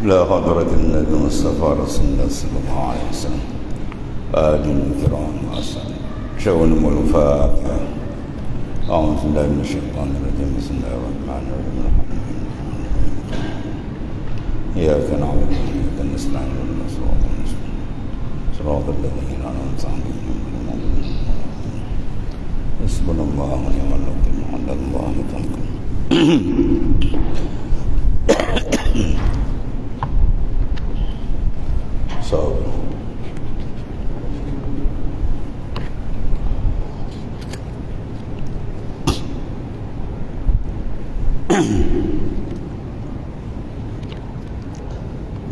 لا حضرة النبي المصطفى رسول الله صلى الله عليه وسلم آل الكرام وأصحابه شؤون الفاتحة أعوذ بالله من الشيطان الرجيم بسم الله الرحمن الرحيم إياك نعبد وإياك نستعين اهدنا الصراط المستقيم صراط الذين أنعمت عليهم حسبنا الله ونعم الوكيل وعلى الله توكلنا So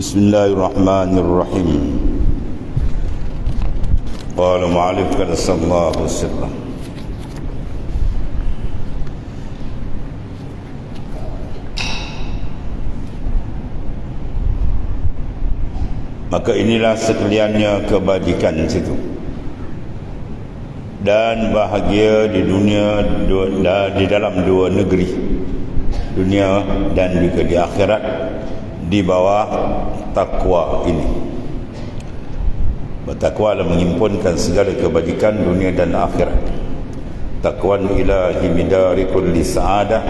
Bismillahirrahmanirrahim. Qala mu'alif qaddasallahu sirrah. Maka inilah sekaliannya kebajikan situ dan bahagia di dunia di dalam dua negeri, dunia dan juga di akhirat, di bawah takwa ini. Bertakwa adalah menghimpunkan segala kebajikan dunia dan akhirat. Taqwan ilahi midari kulli sa'adah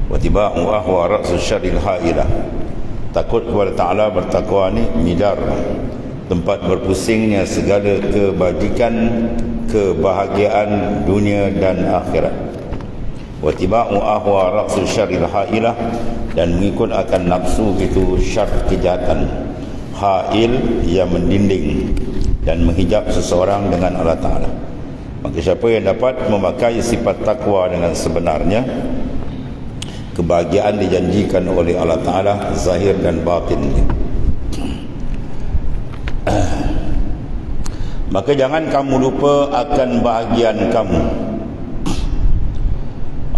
wa tiba'u ahwa ra'su syarril ha'ilah. Takut kepada Ta'ala, bertakwa ni midar, tempat berpusingnya segala kebajikan, kebahagiaan dunia dan akhirat. Wa tiba'u ahwa ra'su syarril ha'ilah, dan mengikut akan nafsu itu syar kejahatan, ha'il yang mendinding dan menghijab seseorang dengan Allah Ta'ala. Maka siapa yang dapat memakai sifat takwa dengan sebenarnya, kebahagiaan dijanjikan oleh Allah Ta'ala zahir dan batin. Maka jangan kamu lupa akan bahagian kamu,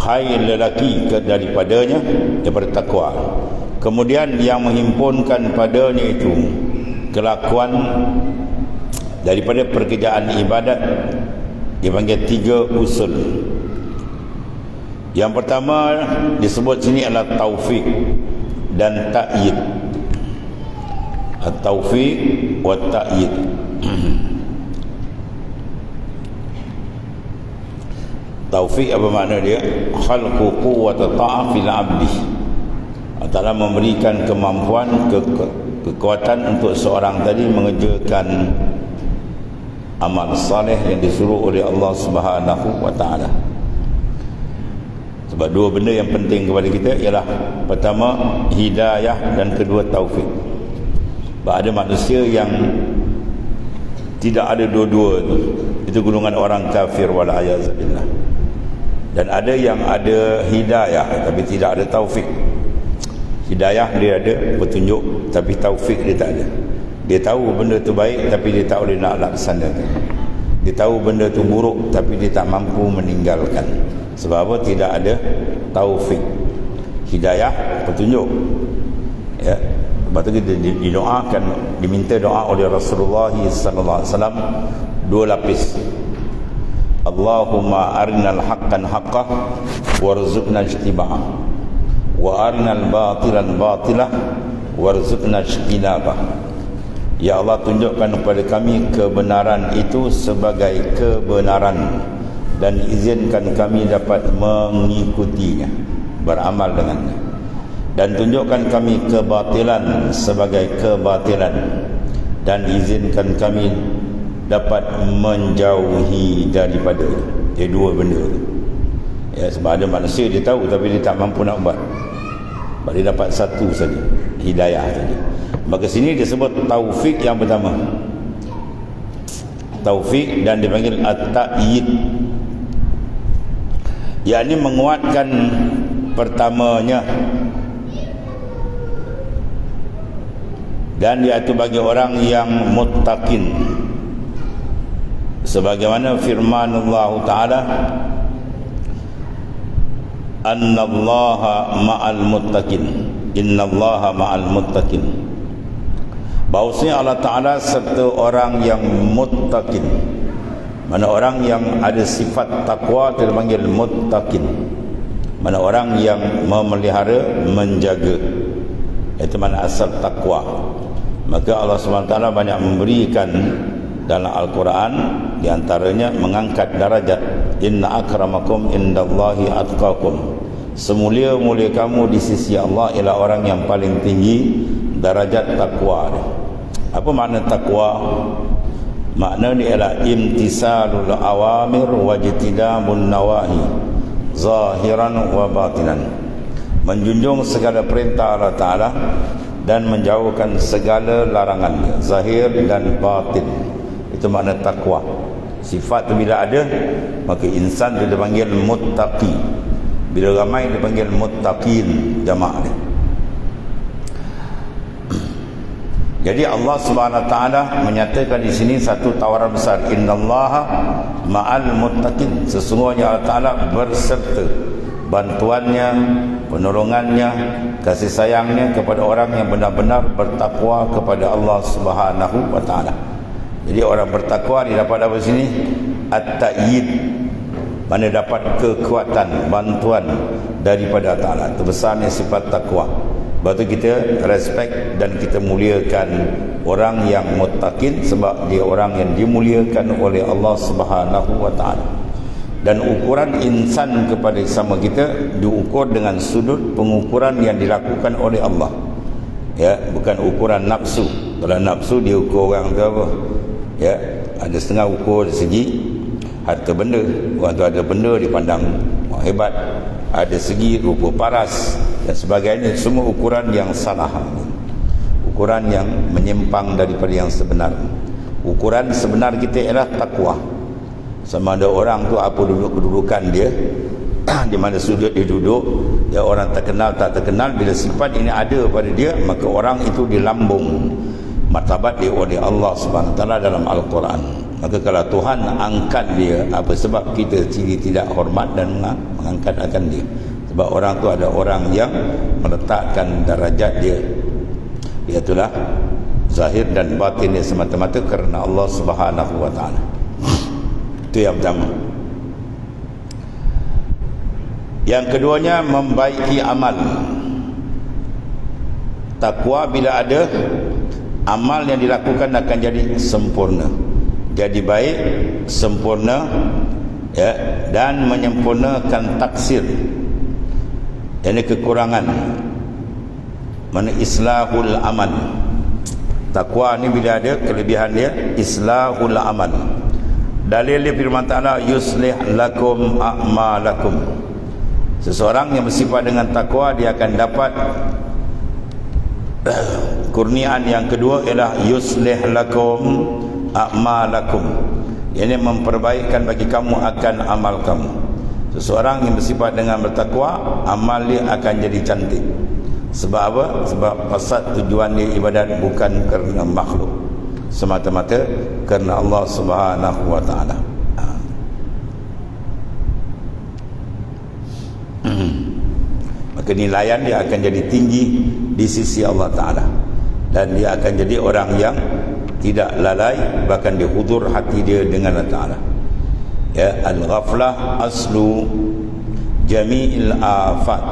hai lelaki daripadanya, daripada takwa. Kemudian yang menghimpunkan padanya itu kelakuan daripada pekerjaan ibadat, dipanggil 3 usul. Yang pertama disebut sini adalah taufik dan ta'yid. At-taufiq wa ta'yid. Taufik apa makna dia? Khalqu quwwata ta'a fil 'abdi. Allah memberikan kemampuan, kekuatan untuk seorang tadi mengerjakan amal saleh yang disuruh oleh Allah Subhanahu wa taala. Sebab 2 benda yang penting kepada kita ialah pertama hidayah dan kedua taufik. Sebab ada manusia yang tidak ada dua-dua tu. Itu golongan orang kafir wal a'yazabillah. Dan ada yang ada hidayah tapi tidak ada taufik. Hidayah dia ada petunjuk tapi taufik dia tak ada. Dia tahu benda tu baik tapi dia tak boleh nak laksanakan. Dia tahu benda tu buruk tapi dia tak mampu meninggalkan. Sebab apa? Tidak ada taufik. Hidayah, petunjuk. Ya. Sebab tu kita didoakan, diminta doa oleh Rasulullah sallallahu alaihi wasallam 2 lapis. Allahumma arinal haqqan haqqah warzuqna ijtiba'ah wa arinal batilan batilah warzuqna ijtinabah. Ya Allah, tunjukkan kepada kami kebenaran itu sebagai kebenaran dan izinkan kami dapat mengikutinya, beramal dengannya. Dan tunjukkan kami kebatilan sebagai kebatilan dan izinkan kami dapat menjauhi daripada dia. 2 benda tu. Ya, sebab ada manusia dia tahu tapi dia tak mampu nak buat. Sebab dia dapat 1 saja, hidayah saja. Maka sini disebut taufik yang pertama. Taufik dan dipanggil at-ta'yid. Yang ini menguatkan pertamanya, dan iaitu bagi orang yang muttaqin, sebagaimana firman Allah Ta'ala, annallaha ma'al muttaqin, innallaha ma'al muttaqin. Bahawasanya Allah Ta'ala serta orang yang muttaqin. Mana orang yang ada sifat takwa itu dipanggil muttaqin. Mana orang yang memelihara, menjaga Itu mana asal takwa. Maka Allah SWT banyak memberikan dalam Al-Quran, di antaranya mengangkat darajat. Inna akramakum indallahi atqakum. Semulia-mulia kamu di sisi Allah ialah orang yang paling tinggi darajat takwa. Apa makna takwa? Makna ni ialah imtisalul awamir wajtinamun nawahi zahiran wa batinan. Menjunjung segala perintah Allah Ta'ala dan menjauhkan segala larangannya, zahir dan batin. Itu makna takwa. Sifat tu bila ada, maka insan dia dipanggil muttaqi. Bila ramai dipanggil muttaqin, jamaah dia. Jadi Allah Subhanahu Wa Taala menyatakan di sini satu tawaran besar, innallaha ma'al muttaqin. Sesungguhnya Allah Taala berserta bantuannya, penolongannya, kasih sayangnya kepada orang yang benar-benar bertakwa kepada Allah Subhanahu Wa Taala. Jadi orang bertakwa dia dapat apa sini? At-ta'yid. Mana dapat kekuatan, bantuan daripada Allah Taala. Itu besarnya sifat takwa. Sebab itu kita respect dan kita muliakan orang yang muttaqin, sebab dia orang yang dimuliakan oleh Allah Subhanahu Wa Taala. Dan ukuran insan kepada sama kita diukur dengan sudut pengukuran yang dilakukan oleh Allah. Ya, bukan ukuran nafsu. Kalau nafsu dia ukur orang tu apa? Ya, ada setengah ukur dari segi harta benda. Orang tu ada benda dipandang hebat. Ada segi rupa paras dan sebagainya. Semua ukuran yang salah, ukuran yang menyimpang daripada yang sebenar. Ukuran sebenar kita ialah takwa. Sama ada orang tu apa kedudukan dia, di mana sudut dia duduk, ya orang terkenal tak terkenal, bila sifat ini ada pada dia, maka orang itu dilambung martabat dia oleh Allah Subhanahu Wa Taala dalam Al-Quran. Maka kalau Tuhan angkat dia, apa sebab kita tidak hormat dan mengangkat akan dia? Sebab orang tu ada orang yang meletakkan darajat dia, iaitulah zahir dan batin dia semata-mata kerana Allah Subhanahu Wa Taala. Itu yang pertama. Yang keduanya, membaiki amal. Takwa bila ada, amal yang dilakukan akan jadi sempurna, jadi baik, sempurna, ya, dan menyempurnakan taksir, yakni kekurangan. Mana islahul amal. Takwa ni bila ada, kelebihan dia islahul amal. Dalil dia firman Ta'ala, yuslih lakum a'malakum. Seseorang yang bersifat dengan takwa, dia akan dapat kurniaan yang kedua ialah yuslih lakum a'malakum. Ini memperbaikkan bagi kamu akan amal kamu. Seseorang yang bersifat dengan bertakwa, amal dia akan jadi cantik. Sebab apa? Sebab pasal tujuan dia ibadat bukan kerana makhluk, semata-mata kerana Allah Subhanahu Wa Taala. Maka nilaian dia akan jadi tinggi di sisi Allah Taala, dan dia akan jadi orang yang tidak lalai, bahkan dia hudur hati dia dengan Allah Taala. Ya, al-ghaflah aslu jami'il afat,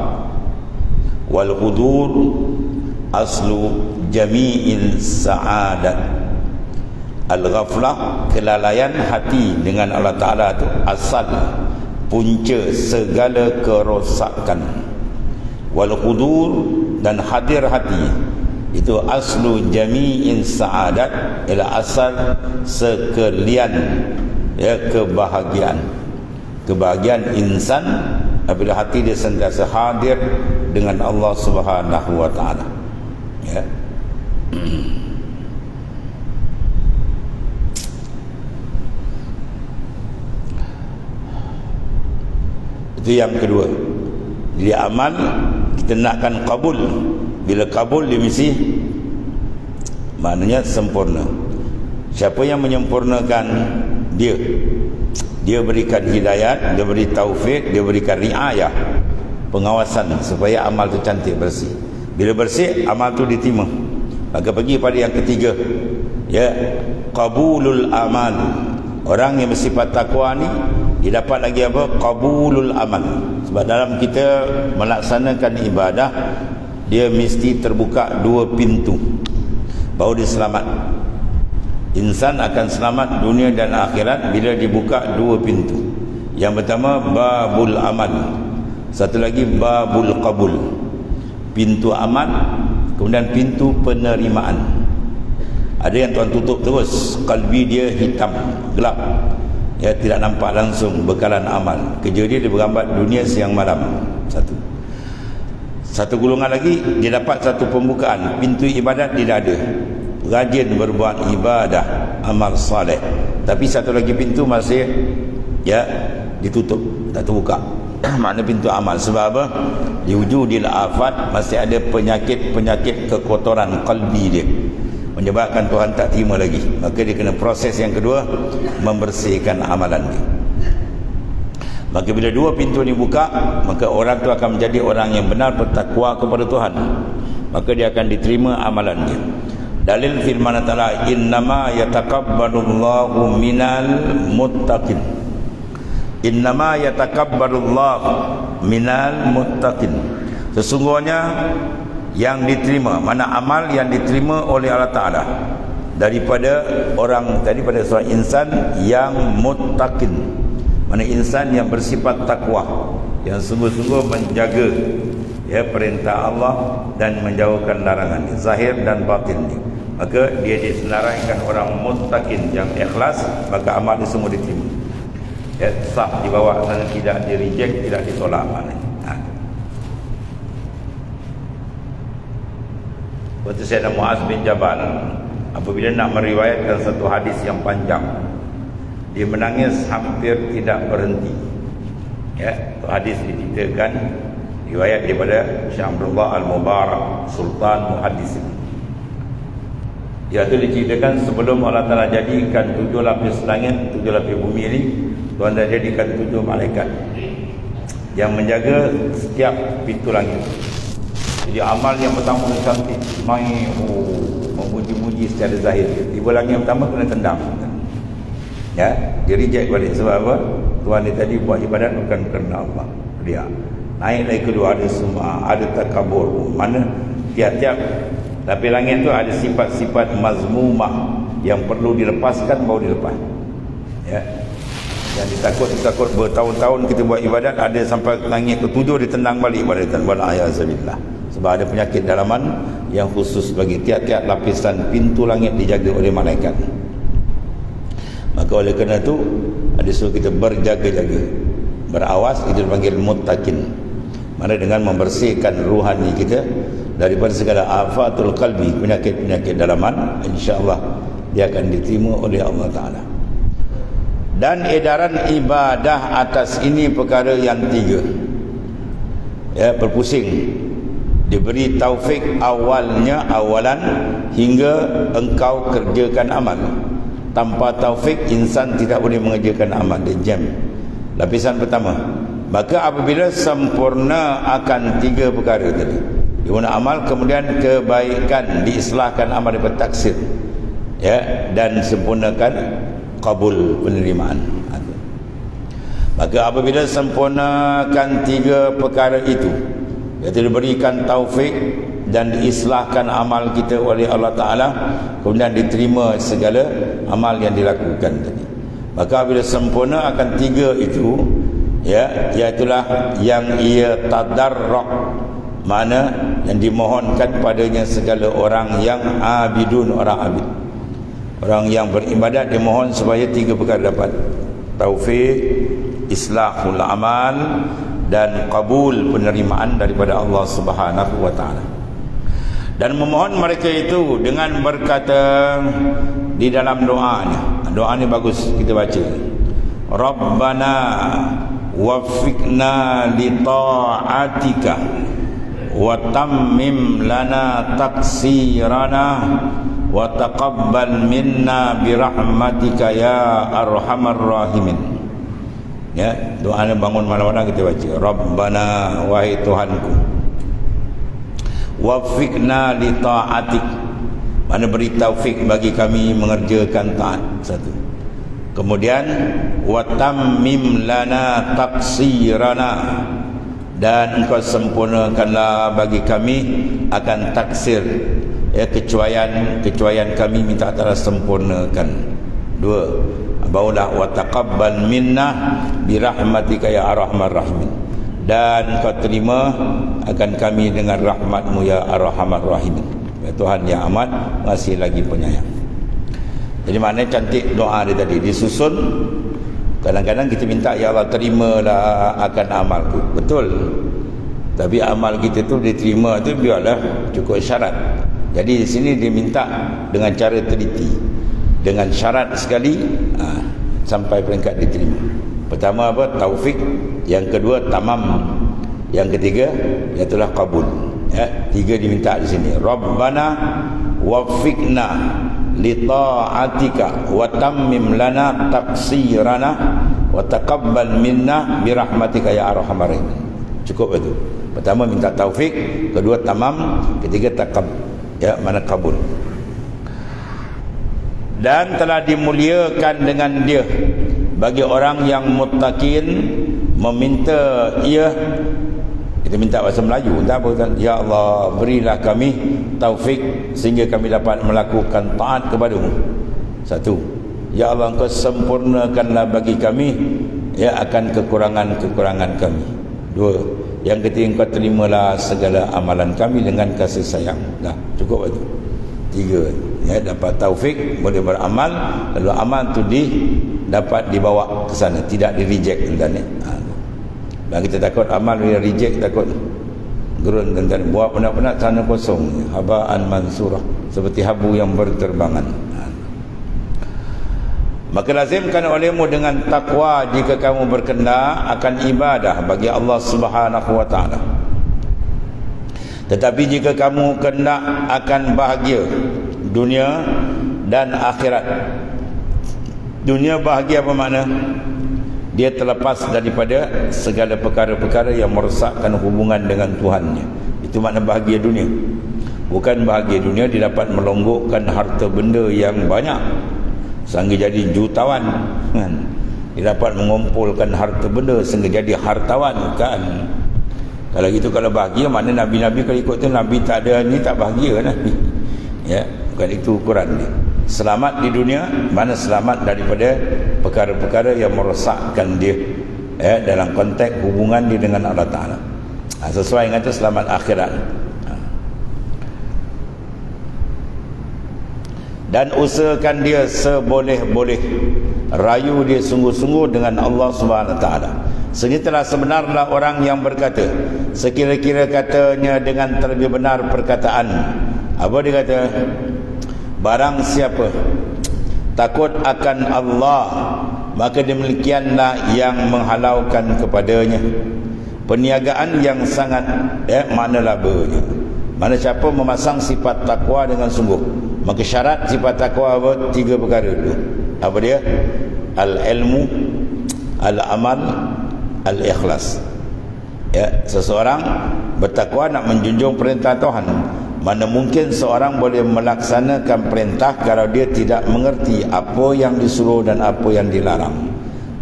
wal hudur aslu jami'il sa'adat. Al-ghaflah, kelalaian hati dengan Allah Ta'ala itu asal punca segala kerosakan. Wal hudur, dan hadir hati itu aslu jami'in sa'adat, ialah asal sekalian, ya, kebahagiaan. Kebahagiaan insan apabila hati dia sentiasa hadir dengan Allah Subhanahu Wa Ta'ala. Ya. Itu yang kedua. Jadi amal kita nakkan kabul. Bila kabul dia mesti maknanya sempurna. Siapa yang menyempurnakan dia? Dia berikan hidayat, dia beri taufik, dia berikan riayah, pengawasan supaya amal tu cantik, bersih. Bila bersih, amal tu diterima. Maka pergi pada yang ketiga, ya, qabulul amal. Orang yang bersifat takwa ni dia dapat lagi apa? Qabulul amal. Sebab dalam kita melaksanakan ibadah, dia mesti terbuka 2 pintu baru dia selamat. Insan akan selamat dunia dan akhirat bila dibuka 2 pintu. Yang pertama babul amal, satu lagi babul qabul, pintu amal, kemudian pintu penerimaan. Ada yang Tuhan tutup terus, kalbi dia hitam, gelap, ya, tidak nampak langsung bekalan amal. Kerja dia berambat dunia siang malam. Satu golongan lagi, dia dapat satu pembukaan, pintu ibadat dia ada, rajin berbuat ibadah, amal saleh. Tapi satu lagi pintu masih, ya, ditutup, tak terbuka. Makna pintu amal. Sebab apa? Di wujudil afat, masih ada penyakit kekotoran kalbi dia, menyebabkan Tuhan tak terima lagi. Maka dia kena proses yang kedua, membersihkan amalan dia. Maka bila 2 pintu ni buka, maka orang tu akan menjadi orang yang benar bertakwa kepada Tuhan. Maka dia akan diterima amalan dia. Dalil firman Allah Ta'ala, innama yatakabbalullahu minal muttaqin. Innama yatakabbalullahu minal muttaqin. Sesungguhnya yang diterima, mana amal yang diterima oleh Allah Ta'ala daripada seorang insan yang muttaqin, mana insan yang bersifat takwa, yang sungguh-sungguh menjaga, ya, perintah Allah dan menjauhkan larangan, zahir dan batin. Maka dia disenaraikan orang muttaqin yang ikhlas, maka amal dia semua diterima, ya, sah dibawa sana, tidak di reject, tidak ditolak maknanya. Waktu Sayyidina Muaz bin Jabal apabila nak meriwayatkan satu hadis yang panjang, dia menangis hampir tidak berhenti. Ya, itu hadis diceritakan riwayat daripada Syekh Abdullah Al-Mubarak, Sultan Muhaddis. Dia itu diceritakan sebelum Allah Ta'ala jadikan 7 lapis langit, 7 lapis bumi ini, Tuhan dah jadikan 7 malaikat yang menjaga setiap pintu langit. Jadi amal yang pertama cantik, main memuji-muji secara zahir. Tiba langit yang pertama kena tendang, ya, dia reject balik. Sebab apa? Tuhan ni tadi buat ibadat bukan kerana Allah, dia naik lagi kedua, ada semua, ada takabur. Mana tiap-tiap lapis langit tu ada sifat-sifat mazmumah yang perlu dilepaskan, baru dilepas, ya. Yang ditakut bertahun-tahun kita buat ibadat, ada sampai langit ke-7 ditendang balik pada wal-ayazabillah. Sebab ada penyakit dalaman yang khusus bagi tiap-tiap lapisan pintu langit dijaga oleh malaikat. Maka oleh kerana itu ada suruh kita berjaga-jaga, berawas, itu dipanggil muttaqin. Mana dengan membersihkan ruhani kita daripada segala afatul qalbi, penyakit-penyakit dalaman, insya-Allah dia akan diterima oleh Allah Ta'ala. Dan edaran ibadah atas ini perkara yang 3, ya, berpusing, diberi taufik awalan hingga engkau kerjakan amal. Tanpa taufik insan tidak boleh mengerjakan amal. Dia jam. Lapisan pertama, maka apabila sempurna akan 3 perkara tadi, di mana amal, kemudian kebaikan, diislahkan amal daripada taksir, ya, dan sempurnakan kabul, penerimaan. Maka apabila sempurnakan 3 perkara itu, iaitu diberikan taufik dan diislahkan amal kita oleh Allah Ta'ala, kemudian diterima segala amal yang dilakukan tadi. Maka apabila sempurna akan 3 itu, ya, iaitulah yang ia tadarruk, mana yang dimohonkan padanya segala orang yang abidun, orang abid, orang yang beribadat, dimohon supaya 3 perkara dapat: taufik, islahul amal, dan kabul, penerimaan daripada Allah Subhanahu wa Ta'ala. Dan memohon mereka itu dengan berkata di dalam doanya. Doa ni bagus kita baca. Rabbana waffiqna li ta'atika wa tammim lana taqsirana wa taqabbal minna bi rahmatika ya arhamar rahimin. Ya, doa ni bangun malam-malam kita baca. Rabbana, wahai Tuhanku, waffiqna li ta'atik, mana beri taufik bagi kami mengerjakan taat. Satu. Kemudian wa tammim lana taqsirana, dan engkau sempurnakanlah bagi kami akan taksir, ya, kecuaian kami minta Allah sempurnakan. 2, barulah wa taqabbal minna bi rahmatika ya arhamar rahimin, dan kau terima akan kami dengan rahmatmu ya arhamar rahimin, ya Tuhan yang amat masih lagi penyayang. Jadi maknanya cantik doa dia tadi, disusun. Kadang-kadang kita minta, ya Allah terimalah akan amalku, betul, tapi amal kita tu diterima tu biarlah cukup syarat. Jadi di sini dia minta dengan cara teliti, dengan syarat sekali, sampai peringkat diterima. Pertama apa? Taufik. Yang kedua tamam. Yang ketiga iaitulah qabul. Ya, 3 diminta di sini. Rabbana waffiqna li ta'atika wa tammim lana taqsirana wa taqabbal minna bi rahmatika ya arhamar rahimin. Cukup itu. Pertama minta taufik, kedua tamam, ketiga ya, mana kabul. Dan telah dimuliakan dengan dia bagi orang yang muttaqin meminta ia. Kita minta bahasa Melayu, tak apa kan? Ya Allah, berilah kami taufik sehingga kami dapat melakukan taat kepadamu. 1. Ya Allah, engkau sempurnakanlah bagi kami, ya, akan kekurangan-kekurangan kami. 2. Yang ketiga, engkau terimalah segala amalan kami dengan kasih sayang. Dah, cukup itu. 3, ya, dapat taufik, boleh beramal, lalu amal tu dapat dibawa ke sana, tidak di reject dan dan kita takut amal dia reject, takut gerun dan buat penat-penat sana kosong, habaan mansurah, seperti habu yang berterbangan. Maka lazimkan olehmu dengan takwa jika kamu berkendak akan ibadah bagi Allah Subhanahu wa taala. Tetapi jika kamu kendak akan bahagia dunia dan akhirat. Dunia bahagia apa makna? Dia terlepas daripada segala perkara-perkara yang merosakkan hubungan dengan Tuhannya. Itu makna bahagia dunia. Bukan bahagia dunia dia dapat melonggokkan harta benda yang banyak sehingga jadi jutawan, kan? Dia dapat mengumpulkan harta benda sehingga jadi hartawan, kan? Kalau gitu, kalau bahagia, makna Nabi-Nabi kalau ikut tu Nabi tak ada ni, tak bahagia Nabi. Ya, bukan itu ukuran dia. Selamat di dunia, mana selamat daripada perkara-perkara yang merosakkan dia, dalam konteks hubungan dia dengan Allah Ta'ala. Sesuai dengan itu selamat akhirat. Dan usahakan dia seboleh-boleh, rayu dia sungguh-sungguh dengan Allah Subhanahu Wa Ta'ala. Segitulah sebenarlah orang yang berkata, sekira-kira katanya dengan terlebih benar perkataan. Apa dia kata? Barang siapa takut akan Allah, maka demikianlah yang menghalaukan kepadanya perniagaan yang sangat, mana labanya. Mana siapa memasang sifat takwa dengan sungguh, maka syarat sifat takwa apa? 3 perkara dulu. Apa dia? Al-ilmu, al-amal, al-ikhlas. Ya, seseorang bertakwa nak menjunjung perintah Tuhan. Mana mungkin seorang boleh melaksanakan perintah kalau dia tidak mengerti apa yang disuruh dan apa yang dilarang.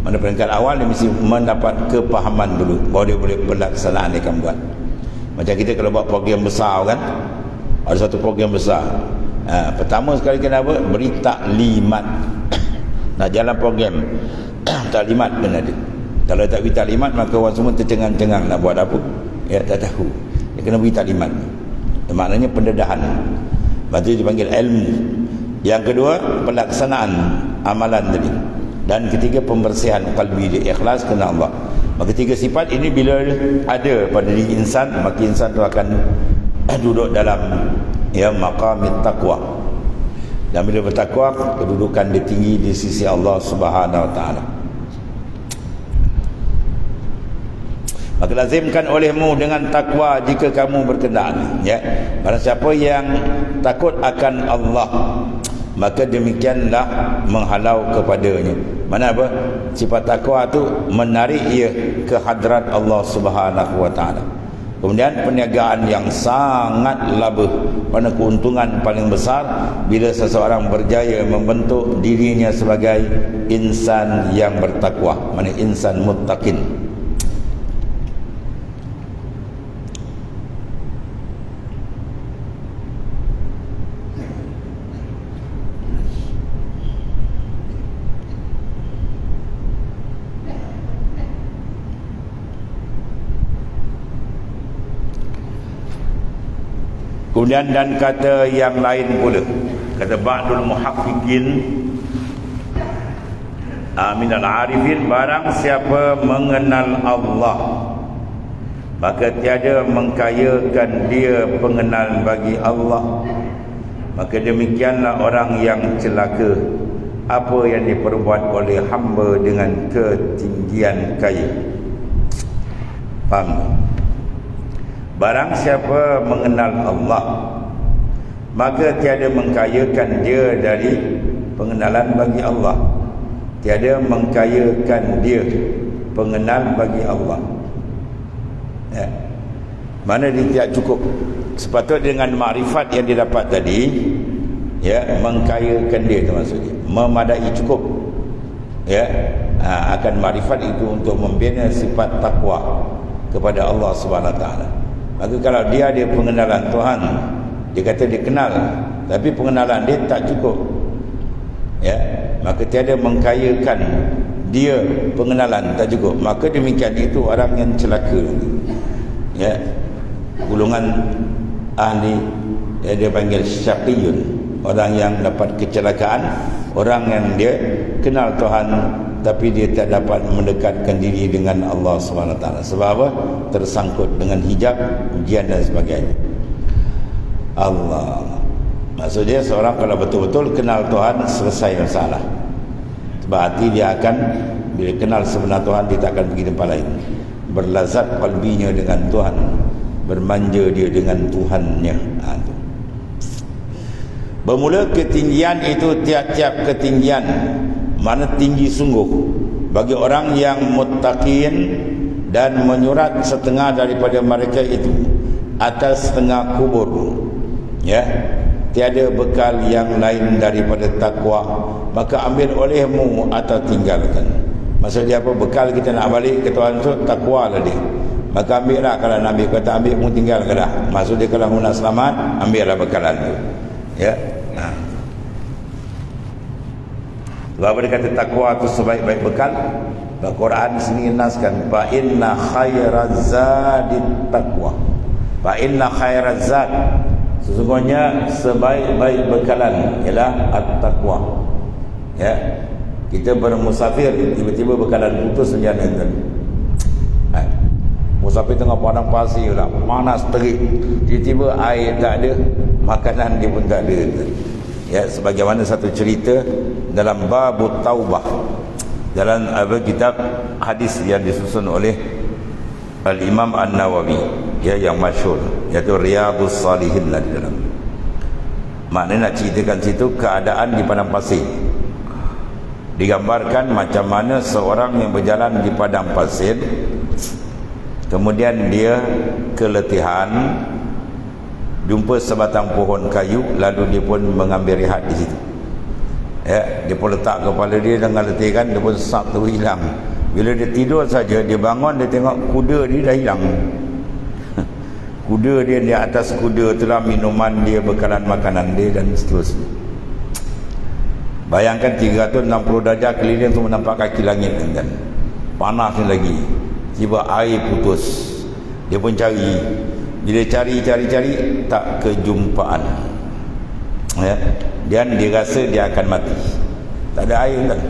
Mana peringkat awal dia mesti mendapat kepahaman dulu, baru dia boleh pelaksanaan dia akan buat. Macam kita kalau buat program besar kan, ada satu program besar, pertama sekali kena apa? Beri taklimat. Nak jalan program taklimat kena ada. Kalau tak beri taklimat, maka orang semua tercengang-cengang nak buat apa, ya, tak tahu. Dia kena beri taklimat. Maknanya pendedahan. Lepas itu dipanggil ilmu. Yang kedua, pelaksanaan amalan tadi. Dan ketiga, pembersihan qalbi dia, ikhlas kerana Allah. Maka 3 sifat ini bila ada pada diri insan, maka insan itu akan duduk dalam, ya, maqamit taqwa. Dan bila bertakwa, kedudukan dia tinggi di sisi Allah Subhanahu Wa Ta'ala. Maka lazimkan olehmu dengan takwa jika kamu berkenaan, ya. Barang siapa yang takut akan Allah, maka demikianlah menghalau kepadanya. Mana apa? Sifat takwa tu menarik ia ke hadrat Allah Subhanahu Wa Ta'ala. Kemudian perniagaan yang sangat laba, pada keuntungan paling besar bila seseorang berjaya membentuk dirinya sebagai insan yang bertakwa, mana insan muttaqin. Kemudian dan kata yang lain pula, kata ba'dul muhaqqiqin minal arifin, barang siapa mengenal Allah maka tiada mengkayakan dia pengenalan bagi Allah, maka demikianlah orang yang celaka apa yang diperbuat oleh hamba dengan ketinggian kaya. Faham? Barang siapa mengenal Allah maka tiada mengkayakan dia dari pengenalan bagi Allah, tiada mengkayakan dia pengenal bagi Allah. Ya. Mana dia tidak cukup. Sepatutnya dengan makrifat yang didapat tadi, ya, mengkayakan dia itu maksudnya, memadai cukup. Ya, akan makrifat itu untuk membina sifat takwa kepada Allah Subhanahu Wa Taala. Maka kalau dia ada pengenalan Tuhan, dia kata dia kenal, tapi pengenalan dia tak cukup, ya, maka tiada mengkayakan dia pengenalan tak cukup, maka demikian itu orang yang celaka. Ya, golongan ahli, ya, dia panggil syaqiyun, orang yang dapat kecelakaan, orang yang dia kenal Tuhan tapi dia tak dapat mendekatkan diri dengan Allah SWT. Sebab apa? Tersangkut dengan hijab, ujian dan sebagainya. Allah, maksudnya seorang kalau betul-betul kenal Tuhan, selesai masalah. Sebab hati dia akan, bila kenal sebenar Tuhan, dia tak akan pergi tempat lain. Berlazat qalbinya dengan Tuhan, bermanja dia dengan Tuhannya. Bermula ketinggian itu, tiap-tiap ketinggian, mana tinggi sungguh bagi orang yang muttaqin dan menyurat setengah daripada mereka itu atas setengah kubur. Ya, tiada bekal yang lain daripada takwa, maka ambil olehmu atau tinggalkan. Maksudnya apa? Bekal kita nak balik ke Tuhan tu takwa lah dia, maka ambil lah. Kalau nak ambil, kata ambil, mu tinggalkan dah. Maksudnya kalau mu nak selamat, ambil lah bekalan tu. Ya. Sebab dia kata takwa itu sebaik-baik bekal. Al-Quran sendiri naskan, fa inna khairaz zadit taqwa. Fa inna khairaz zad, sesungguhnya sebaik-baik bekalan ialah at-taqwa. Ya. Kita bermusafir, tiba-tiba bekalan putus senjata tadi. Musafir tengah padang pasir lah, panas terik, tiba-tiba air tak ada, makanan dia pun tak ada. Ya, sebagaimana satu cerita dalam Babut Taubah, dalam kitab hadis yang disusun oleh Al-Imam An-Nawawi, ya, yang masyhur, iaitu Riyadhus Salihin lah di dalam. Maknanya nak ceritakan situ keadaan di padang pasir. Digambarkan macam mana seorang yang berjalan di padang pasir, kemudian dia keletihan, jumpa sebatang pohon kayu, lalu dia pun mengambil rehat di situ. Ya, dia pun letak kepala dia dengan letihan, dia pun sap tu hilang. Bila dia tidur saja, dia bangun, dia tengok kuda dia dah hilang. Kuda dia di atas kuda itulah minuman dia, bekalan makanan dia dan seterusnya. Bayangkan 360 darjah keliling tu menampak kaki langit kan. Panas lagi. Tiba air putus. Dia pun cari. Bila cari tak kejumpaan. Ya. Dan dia rasa dia akan mati. Tak ada air kan.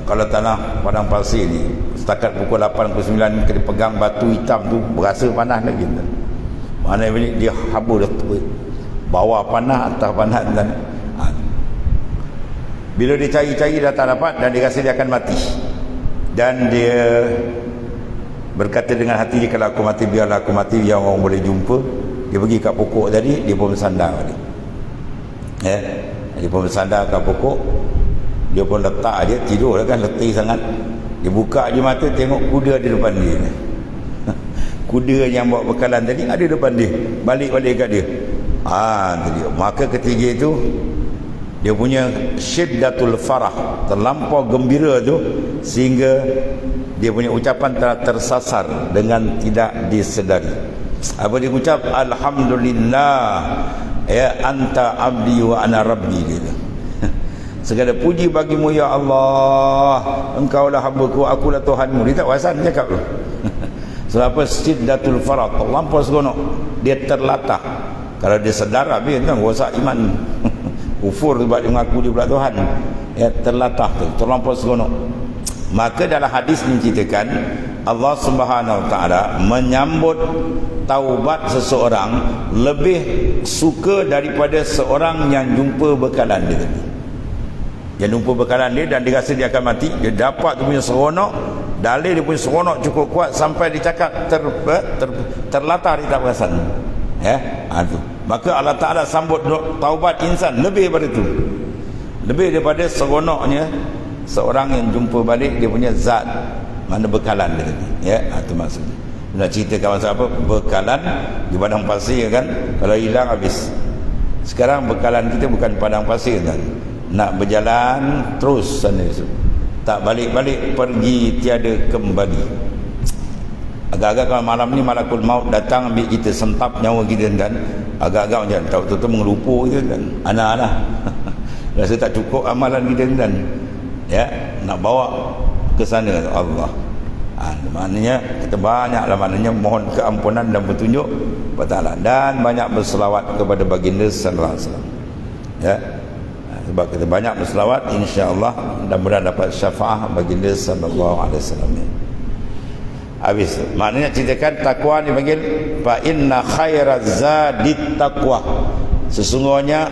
Kalau tanah padang pasir ni setakat pukul 8 pukul 9 kena pegang batu hitam tu, berasa panas lagi kan. Mana dia habur dah bawah panas, atas panas dan bila dia cari dah tak dapat dan dia rasa dia akan mati. Dan dia berkata dengan hati dia, kalau aku mati biarlah aku mati, biar orang boleh jumpa. Dia pergi kat pokok tadi, dia pun bersandar tadi. Ya, dia pun bersandar kat pokok. Dia pun letak dia, tidur lah kan, letih sangat. Dia buka je mata, tengok kuda ada depan dia. Kuda yang bawa bekalan tadi ada depan dia, balik-balik kat dia. Tadi. Maka ketiga itu dia punya syiddatul farah, terlampau gembira tu, sehingga dia punya ucapan telah tersasar dengan tidak disedari. Apa dia ucap? Alhamdulillah, ya anta abdi wa ana rabbi. Dia segala puji bagimu ya Allah, engkaulah hamba-Ku, akulah Tuhanmu. Dia tak perasan cakap tu. Sebab apa? Syiddatul farah, terlampau seronok, dia terlatah. Kalau dia sedar habis kan rosak iman. Kufur sebab dia mengaku dia pula Tuhan. Ya, terlatah tu, terlampau seronok. Maka dalam hadis menceritakan Allah Subhanahu Wa Taala menyambut taubat seseorang lebih suka daripada seorang yang jumpa bekalan dia tadi. Yang jumpa bekalan dia dan dia rasa dia akan mati, dia dapat dia punya seronok, dalil dia punya seronok cukup kuat sampai dia cakap terlatah dia tak perasan. Ya, tu. Maka Allah Taala sambut taubat insan lebih daripada itu. Lebih daripada seronoknya seorang yang jumpa balik dia punya zat, mana bekalan dia tadi. Ya, itu maksudnya. Nak ceritakan pasal apa? Bekalan di padang pasir kan, kalau hilang habis. Sekarang bekalan kita bukan padang pasir kan. Nak berjalan terus sana esok. Tak balik-balik, pergi tiada kembali. Agak-agak kalau malam ni malakul maut datang ambil kita, sentap nyawa kita kan. Agak-agak macam tahu-tahu mengelupu kita kan. Anak-anak. Rasa tak cukup amalan kita kan. Ya, nak bawa ke sana Allah. Maknanya kita banyaklah maknanya mohon keampunan dan petunjuk kepada Taala dan banyak berselawat kepada baginda sallallahu alaihi wasallam. Ya. Sebab kita banyak berselawat, insya-Allah mudah-mudahan dapat syafaah baginda sallallahu alaihi wasallam. Habis maknanya ceritakan takwa dipanggil fa inna khairaz zadit taqwa. Sesungguhnya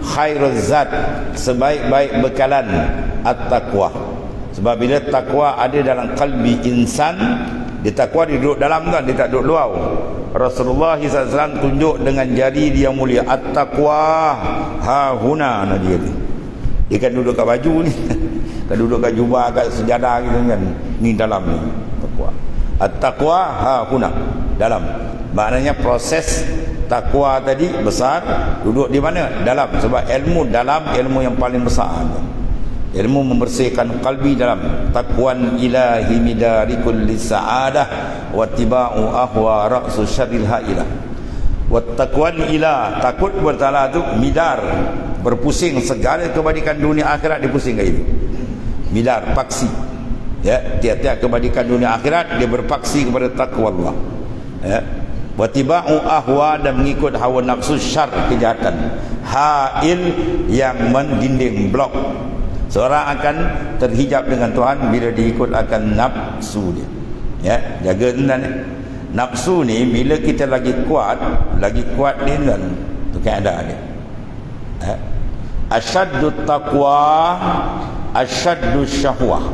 khairuz zad, sebaik-baik bekalan at-taqwa. Sebab bila takwa ada dalam kalbi insan, dia takwa dia duduk dalam kan, dia tak duduk luar. Rasulullah SAW tunjuk dengan jari dia yang mulia, at-taqwa ha huna, dia dia kan duduk kat baju ni. Kan duduk kat jubah, kat sejadah gitu kan. Ni dalam ni takwa. At-taqwa ha huna, dalam. Maknanya proses takwa tadi besar, duduk di mana? Dalam. Sebab ilmu dalam, ilmu yang paling besar. Ilmu membersihkan kalbi dalam. Taqwan ilahi midari kulli sa'adah wa tiba'u ahwa ra'su syarril ha'ilah. Wa taqwan ilah, takut bertala tu midar, berpusing segala kebaikan dunia akhirat dipusing ke itu. Midar, paksi. Ya, tiap-tiap kebaikan dunia akhirat dia berpaksi kepada takwa Allah. Ya. Wa tiba'u ahwa, dan mengikut hawa nafsu syar, kejahatan. Ha'il, yang mendinding, blok. Seorang akan terhijab dengan Tuhan bila diikut akan nafsu dia. Ya, jaga tuan. Nafsu ni bila kita lagi kuat ni dan tu keadaan dia. Ya. Asyaddu taqwa asyaddu syahwah.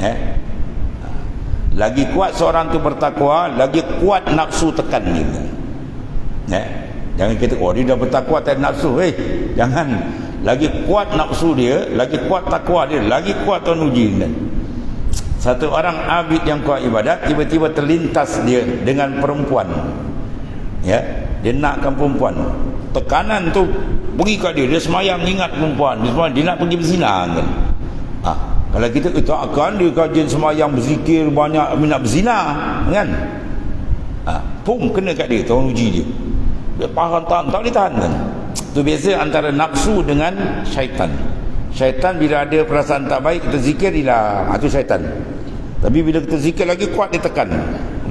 Ya. Lagi kuat seorang tu bertakwa, lagi kuat nafsu tekan dia. Ya. Jangan kita dia dah bertakwa tak nafsu. Jangan. Lagi kuat nafsu dia, lagi kuat takwa dia, lagi kuat Tuhan uji. Satu orang abid yang kuat ibadat, tiba-tiba terlintas dia dengan perempuan. Ya, dia nakkan perempuan. Tekanan tu pergi kat dia, dia semayang ingat perempuan, dia nak pergi berzina kan. Kalau kita tak akan dia kajian semayang, berzikir banyak, nak berzina kan. Pum kena kat dia, Tuhan uji dia. Dia faham tak boleh tahan kan. Itu biasa antara nafsu dengan syaitan. Syaitan bila ada perasaan tak baik, kita zikir hilang, itu syaitan. Tapi bila kita zikir lagi kuat, dia tekan.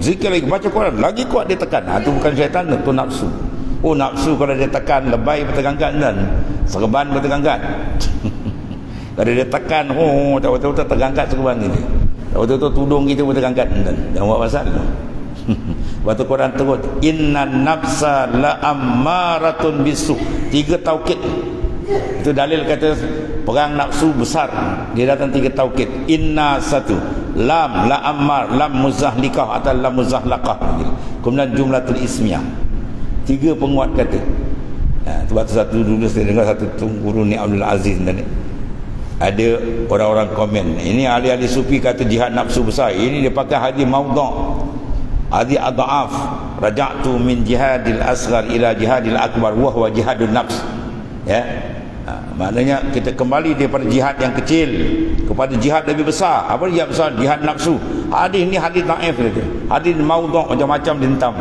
Zikir lagi, baca Quran lagi kuat, dia tekan. Itu bukan syaitan, itu nafsu. Oh, nafsu kalau dia tekan, lebay bertegangkan kan, serban bertegangkan. Kalau dia tekan, tak betul-betul tergangkat serban ini, tak betul-betul tudung kita bertegangkan kan. Jangan buat pasal. Waktu Quran terus, inna nafsa la ammaratun bisu. 3 taukid. Itu dalil kata perang nafsu besar. Dia datang 3 taukid. Inna satu, lam la ammar, lam muzahlikah atau lam muzahlaqah. Kemudian jumlatul ismiyah. 3 penguat kata. Sebab satu dulu saya dengar satu guru ni Abdul Aziz tadi. Ada orang-orang komen, ini ahli-ahli sufi kata jihad nafsu besar. Ini dia pakai hadis maudhu'. Hadis adhaf, raja'tu min jihadil asghar ila jihadil akbar wa huwa jihadun nafs. Ya. Maknanya kita kembali daripada jihad yang kecil kepada jihad lebih besar. Apa jihad besar? Jihad nafsu. Hadis ni hadis dhaif saja. Hadis maudhu' macam-macam dihentam.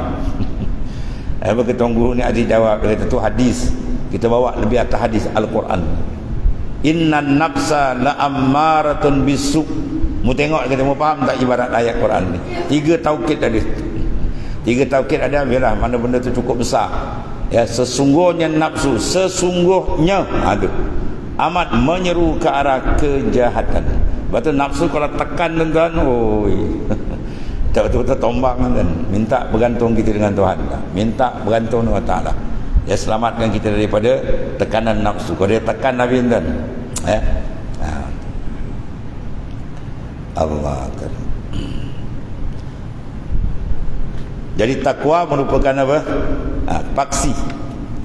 Apa kata guru ni Aziz jawab, dia kata tu hadis. Kita bawa lebih atas hadis Al-Quran. Innan nafsa la ammaratun bisu. Mu tengok kita mau faham tak ibarat ayat Quran ni. 3 taukid ada. 3 taukid ada, biarlah mana benda tu cukup besar. Ya, sesungguhnya nafsu, sesungguhnya ada amat menyeru ke arah kejahatan. Betul nafsu kalau tekan tuan-tuan, oi. Tak betul-betul tombak kan. Minta bergantung kita dengan Tuhan. Minta bergantung dengan Taala. Ya, selamatkan kita daripada tekanan nafsu. Kalau dia tekan Nabi tuan. Ya. Allah Akbar. Jadi takwa merupakan apa? Paksi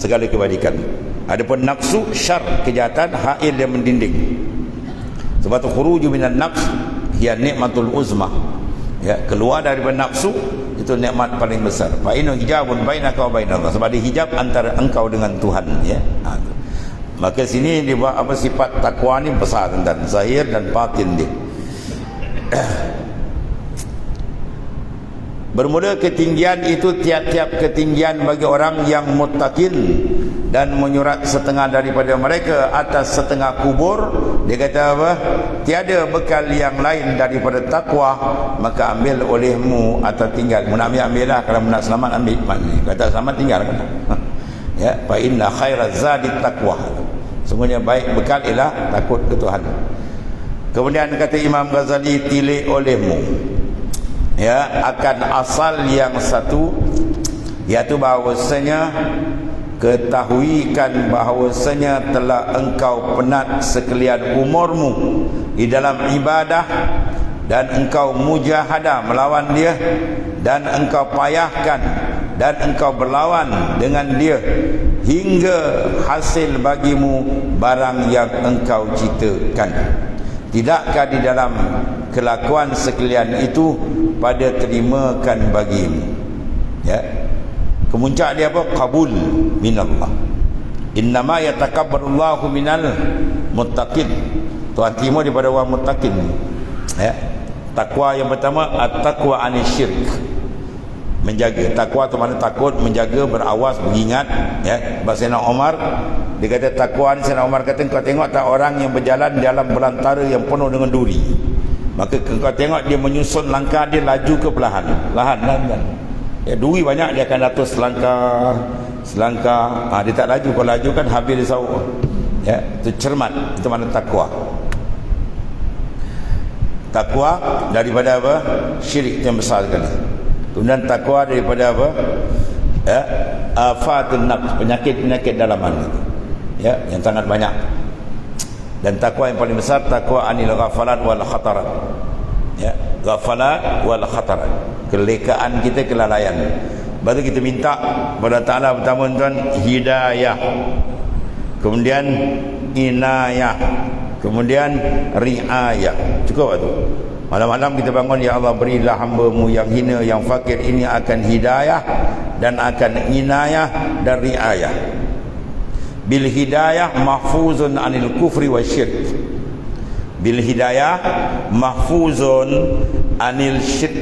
segala kebaikan. Adapun nafsu syar, kejahatan, ha'il yang mendinding. Sebab tu khuruju minan nafs hiya nikmatul uzma. Ya, keluar daripada nafsu itu nikmat paling besar. Fa inna hijabun bainaka wa bainallah. Sebab dia hijab antara engkau dengan Tuhan, ya. Maka sini dia buat apa, sifat takwa ni besar tuan, zahir dan batin dia. Bermula ketinggian itu tiap-tiap ketinggian bagi orang yang muttaqin dan menyurat setengah daripada mereka atas setengah kubur. Dia kata apa? Tiada bekal yang lain daripada takwa, maka ambil olehmu atau tinggal. Mu nak ambil lah, kalau mu nak selamat ambil. Kata selamat tinggal kan. Ya, fa inna khairaz zadi taqwa. Semuanya baik bekal ialah takut ke Tuhan. Kemudian kata Imam Ghazali, tilik olehmu, ya, akan asal yang satu, iaitu bahawasanya ketahuikan bahawasanya telah engkau penat sekalian umurmu di dalam ibadah, dan engkau mujahadah melawan dia, dan engkau payahkan dan engkau berlawan dengan dia hingga hasil bagimu barang yang engkau citakan. Tidakkah di dalam kelakuan sekalian itu pada terimakan bagimu? Ya. Kemuncak dia apa? Qabul minallah. Innama yatakabbarullahu minal muttaqin. Tuhan terima daripada orang muttaqin. Ya. Takwa yang pertama, at-taqwa anisyirk. Menjaga. Takwa tu mana takut, menjaga, berawas, mengingat, ya. Sayyidina Umar dia kata takwa ni, Sayyidina Umar kata, kau tengok tak orang yang berjalan dalam belantara yang penuh dengan duri, maka kau tengok dia menyusun langkah dia laju ke perlahan, lahan. Ya, duri banyak, dia akan atur selangkah. Dia tak laju. Kalau laju kan habis dia sawuk. Ya, itu cermat. Itu mana takwa. Takwa daripada apa? Syirik yang besar sekali. Kemudian takwa daripada apa? Ya, afatun nafs, penyakit-penyakit dalaman itu. Ya, yang sangat banyak. Dan takwa yang paling besar, takwa anil ghafalat wal khatarat. Ya, ghafalat wal khatarat, kelekaan kita, kelalaian. Baru kita minta kepada Ta'ala pertama tuan, hidayah, kemudian inayah, kemudian riayah. Cukup tu. Malam-malam kita bangun, ya Allah berilah hamba-Mu yang hina, yang fakir ini akan hidayah dan akan inayah dan riayah. Bil hidayah mahfuzun anil kufri wa syirk. Bil hidayah mahfuzun anil syirk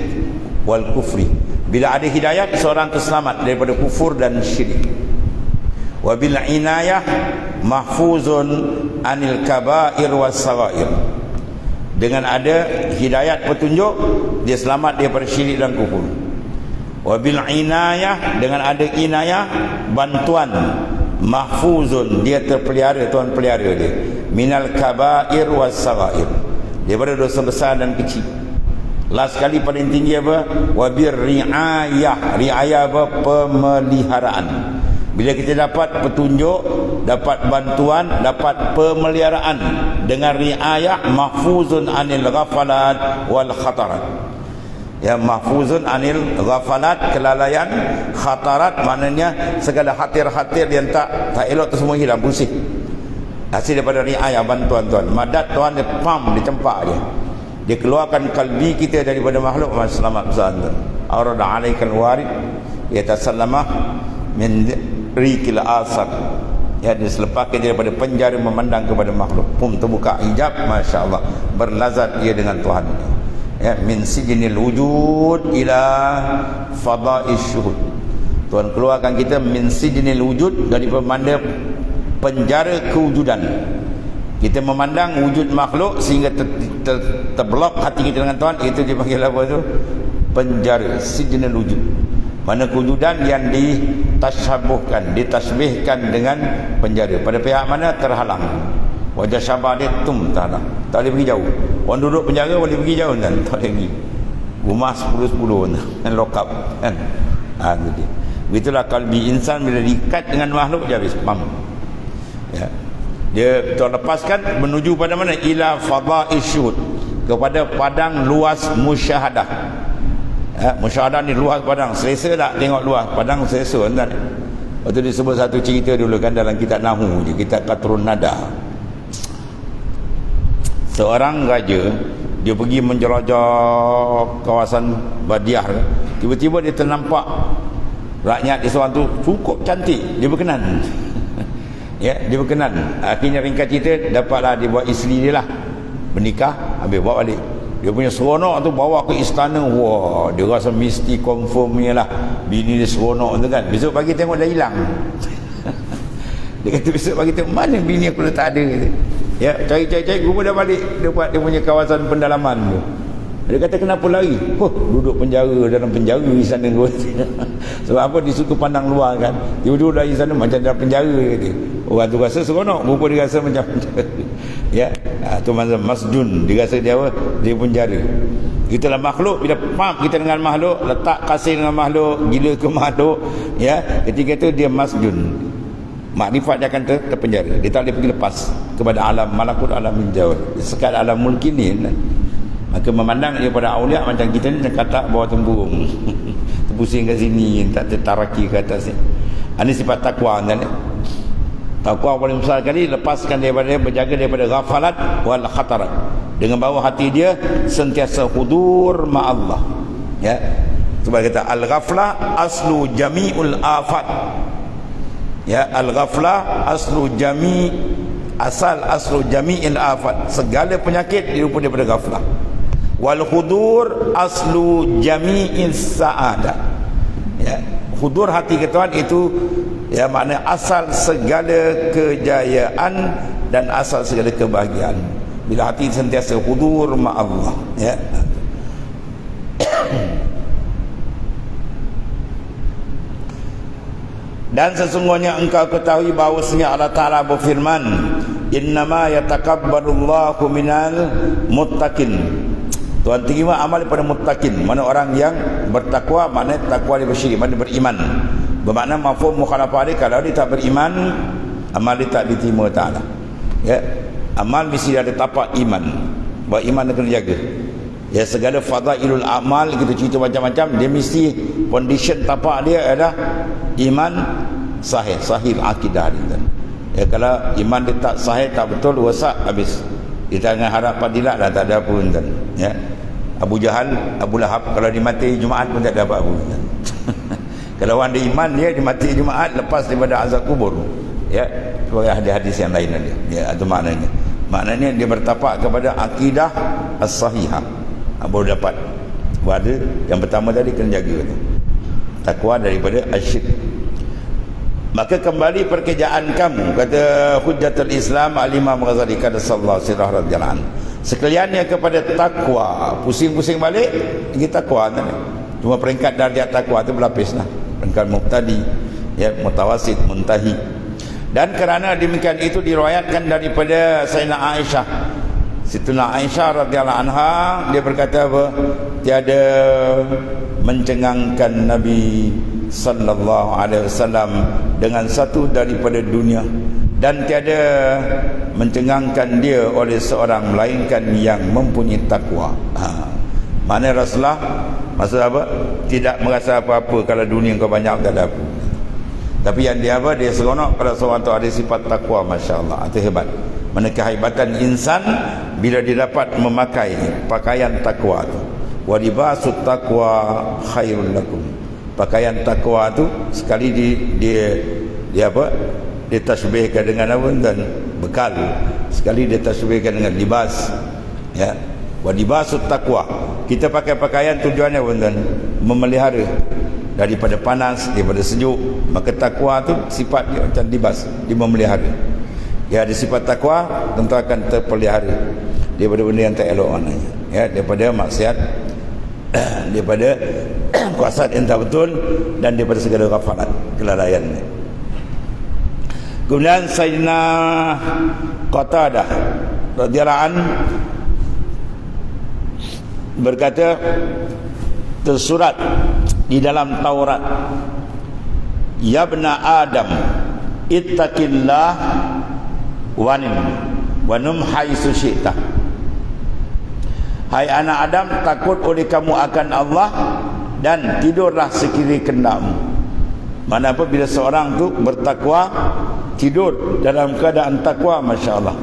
wal kufri. Bila ada hidayah, seorang terselamat daripada kufur dan syirik. Wa bil inayah mahfuzun anil kabair was sagair. Dengan ada hidayat petunjuk, dia selamat daripada syirik dan kufur. Wa bil inayah, dengan ada inayah, bantuan, mahfuzun, dia terpelihara, Tuhan pelihara dia, minal kabair was sagair, daripada dosa besar dan kecil. Last sekali paling tinggi apa? Wabir riayah. Riayah apa? Pemeliharaan. Bila kita dapat petunjuk, dapat bantuan, dapat pemeliharaan dengan riayah, mahfuzun anil ghafalat wal khatarat. Ya, mahfuzun anil ghafalat, kelalaian, khatarat maknanya segala khatir-khatir yang tak elok tu semua hilang, bersih. Hasil daripada riayah, bantuan Tuhan. Madat Tuhan, dia pam, dia cempak dia. Dia keluarkan kalbi kita daripada makhluk. Selamat bersandar. Arada alaikal warid yatasallamah min rikil asar. Ya, dia selepaskan daripada penjara memandang kepada makhluk. Pum, terbuka hijab, Masya Allah, berlazat dia dengan Tuhan. Ya, min sijnil wujud ila fada'is syuhud. Tuhan keluarkan kita min sijnil wujud, dari penjara kewujudan. Kita memandang wujud makhluk sehingga terblok hati kita dengan Tuhan. Itu dipanggil apa tu? Penjara, sijnul wujud. Mana kewujudan yang ditasbihkan dengan penjara. Pada pihak mana terhalang. Wajah syabah dia terhalang. Tak boleh pergi jauh. Orang duduk penjara boleh pergi jauh kan? Tak boleh pergi. Rumah 10-10 kan, lock up kan. Itu dia. Begitulah kalbi insan bila diikat dengan makhluk dia habis pam. Ya. Dia terlepaskan menuju pada mana? Ila fadha'is syuhud, kepada padang luas musyahadah. Musyahadah ni luas padang. Selesa tak tengok luas padang? Selesa kan. Waktu disebut satu cerita dulu kan dalam kitab Nahu je, kitab Qatrun Nada. Seorang raja, dia pergi menjelajah kawasan Badiah. Tiba-tiba dia ternampak rakyat di seorang tu cukup cantik, dia berkenan. Ya, dia berkenan. Akhirnya ringkas cerita, dapatlah dia buat isteri dia lah, menikah, habis bawa balik. Dia punya seronok tu bawa ke istana. Wah, dia rasa mesti confirm ni lah bini dia seronok tu kan. Besok pagi tengok dah hilang. Dia kata besok pagi tengok mana bini aku dah tak ada. Ya, cari-cari rupa dah balik. Dia buat dia punya kawasan pendalaman tu. Dia kata kenapa lari? Duduk penjara, dalam penjara di sana. Sebab apa? Dia suka pandang luar kan. Tiba-tiba dari sana macam dalam penjara dia. Orang tu rasa seronok, rupa dia rasa macam penjara. Ya, tu macam masjun. Dia rasa dia apa? Dia penjara. Itulah makhluk. Bila pam kita dengan makhluk, letak kasih dengan makhluk, gila ke makhluk, ya, ketika itu dia masjun. Makrifat dia akan terpenjara. Dia tak boleh pergi lepas kepada alam malakut, alam minjauh. Sekat alam mulki ni. Maka memandang daripada aulia macam kita ni katak bawah tempurung. Terpusing kat sini, tak tertaraki ke atas ni. Ini sifat takwa kan. Takwa paling besar kali, lepaskan daripada, berjaga daripada ghafalat wal khatarat. Dengan bawa hati dia sentiasa hudur ma'allah. Ya. Sebab kata al-ghaflah aslu jami'ul afat. Ya, al-ghaflah aslu aslu jami'il afat. Segala penyakit dirupa daripada ghaflah. Wal hudur aslu jami'is sa'adah. Ya, hudur hati ke Tuhan itu ya makna asal segala kejayaan dan asal segala kebahagiaan. Bila hati sentiasa hudur ma Allah, ya. Dan sesungguhnya engkau ketahui bahawasanya Allah Ta'ala berfirman, innama yatakabbarullahu minal muttaqin. Tuhan terima amal daripada muttaqin. Mana orang yang bertakwa, mana takwa dia bersyirik, mana beriman. Bermakna mafhum mukhalafah dia, kalau dia tak beriman, amal dia tak diterima Ta'ala. Ya, amal mesti ada tapak iman. Bahawa iman dia kena jaga. Ya, segala fadailul amal kita cerita macam-macam, dia mesti condition tapak dia adalah iman sahih akidah dia. Ya, kalau iman dia tak sahih, tak betul, wasak, habis. Dia jangan harap padilat dah, tak ada apa pun. Ya. Abu Jahal, Abu Lahab, kalau dimati Jumaat pun tak ada apa-apa. Kalau orang ada iman, dia dimati Jumaat lepas daripada azab kubur. Ya, sebagai hadis-hadis yang lain dia. Ya, itu maknanya. Maknanya dia bertapak kepada akidah as-sahihah. Baru dapat. Ada yang pertama tadi kena jaga tu. Takwa daripada asyik. Maka kembali perkerjaan kamu, kata Hujjatul Islam Al-Imam Ghazali qaddasallahu sirrah radhiyallahu anhu, sekaliannya kepada takwa. Pusing-pusing balik kita takwa kan? Cuma peringkat darjat takwa tu berlapis lah. Peringkat muqtadi, ya, mutawasid, muntahi. Dan kerana demikian itu diriwayatkan daripada Sayyidina Aisyah, Situna Aisyah radhiyallahu anha, dia berkata apa? Tiada mencengangkan Nabi sallallahu alaihi wasallam dengan satu daripada dunia, dan tiada mencengangkan dia oleh seorang melainkan yang mempunyai takwa. Mana Rasulullah maksud apa? Tidak merasa apa-apa kalau dunia kau banyak tak ada apa. Tapi yang dia apa? Dia seronok kalau seorang tu ada sifat takwa, masya-Allah. Itu hebat. Mana kehebatan insan bila dia dapat memakai pakaian takwa tu. Wa libasut taqwa khairul lakum. Pakaian takwa tu sekali dia apa? Dia tasbihkan dengan apa? Dan bekal. Sekali dia tasbihkan dengan libas. Ya. Wa libasut taqwa. Kita pakai pakaian tujuannya apa? Dan memelihara daripada panas, daripada sejuk. Maka takwa tu sifat dia macam libas, dia memelihara. Ya, ada sifat takwa tentu akan terpelihara daripada benda yang tak elok maknanya. Ya, daripada maksiat daripada kuasa yang tak betul dan daripada segala kafarat kelalaian. Kemudian Sayyidina Qatadah radhiyallahu an berkata, tersurat di dalam Taurat, ya bna Adam ittaqillah wanum haitsu syi'ta. Hai anak Adam, takut oleh kamu akan Allah dan tidurlah sekiranya kehendakmu. Mana apa bila seorang tu bertakwa, tidur dalam keadaan takwa, masya-Allah.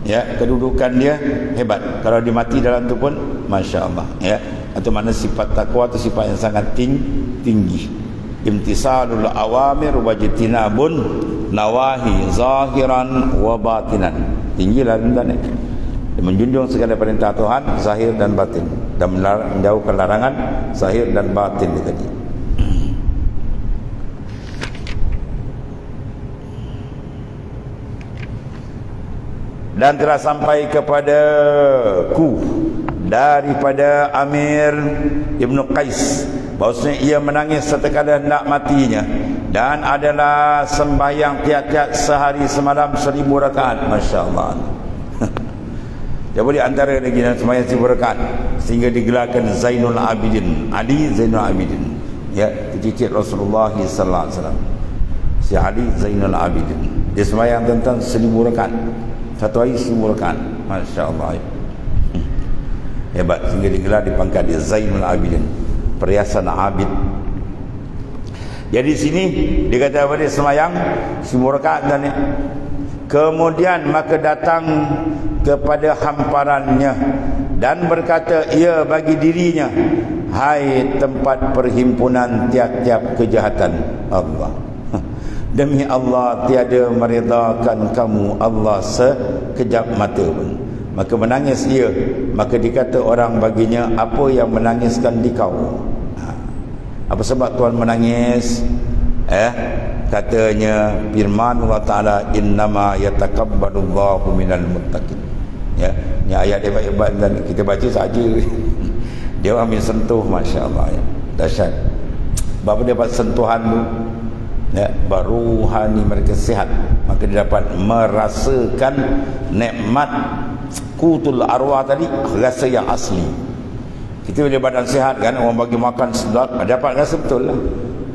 Ya, kedudukan dia hebat. Kalau dia mati dalam tu pun masya-Allah, ya. Atau mana sifat takwa tu sifat yang sangat tinggi. Imtisalul awamir wa jitinabun nawahi zahiran wa batinan. Tinggilah rendah ni. Dia menjunjung segala perintah Tuhan zahir dan batin, dan menjauhkan larangan zahir dan batin tadi. Dan telah sampai kepada ku daripada Amir Ibn Qais bahawasanya ia menangis setekala hendak matinya, dan adalah sembahyang tiap-tiap sehari semalam 1000 rakaat. Masya-Allah. Jadi di antara lagi sembahyang 1000 rakaat sehingga digelarkan Zainul Abidin, Ali Zainul Abidin, ya, cicit Rasulullah sallallahu alaihi wasallam. Si Ali Zainul Abidin, dia sembahyang tentang 1000 rakaat, satu hari 1000 rakaat. Masya-Allah, hebat, sehingga digelar dipangkat dia Zainul Abidin, perhiasan abid. Jadi sini dia kata apa dia sembahyang 1000 rakaat dan kemudian maka datang kepada hamparannya dan berkata ia bagi dirinya, hai tempat perhimpunan tiap-tiap kejahatan. Allah, demi Allah tiada meredakan kamu Allah sekejap mata pun. Maka menangis ia. Maka dikata orang baginya, apa yang menangiskan di kau? Apa sebab Tuhan menangis? Katanya firman Allah Ta'ala, innama yatakabbalullahu minal muttaqin. Ya, ni ayat hebat-hebat dan kita baca saja dia ambil sentuh, masya-Allah, ya. Dahsyat. Bapa dia dapat sentuhan tu, ya, baruhani mereka sihat, maka dia dapat merasakan nikmat qutul arwah tadi, rasa yang asli. Kita bila badan sihat kan, orang bagi makan sedap, dapat rasa betul lah.